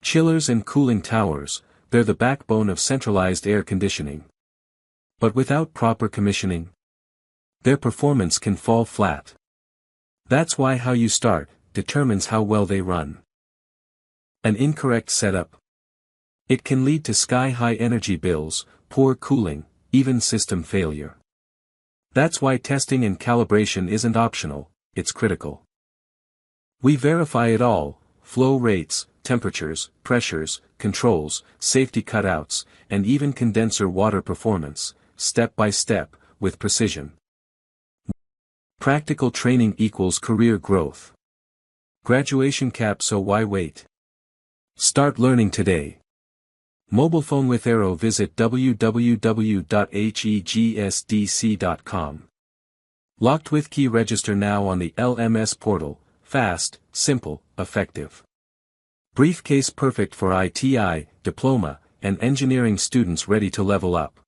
Chillers and cooling towers, they're the backbone of centralized air conditioning. But without proper commissioning, their performance can fall flat. That's why how you start determines how well they run. An incorrect setup. It can lead to sky-high energy bills, poor cooling, even system failure. That's why testing and calibration isn't optional, it's critical. We verify it all: flow rates, temperatures, pressures, controls, safety cutouts, and even condenser water performance, step by step, with precision. Practical training equals career growth. Graduation cap, so why wait? Start learning today. Mobile phone with Arrow. Visit www.hegsdc.com. Locked with key. Register now on the LMS Portal. Fast, simple, effective. Briefcase perfect for ITI, Diploma, and engineering students ready to level up.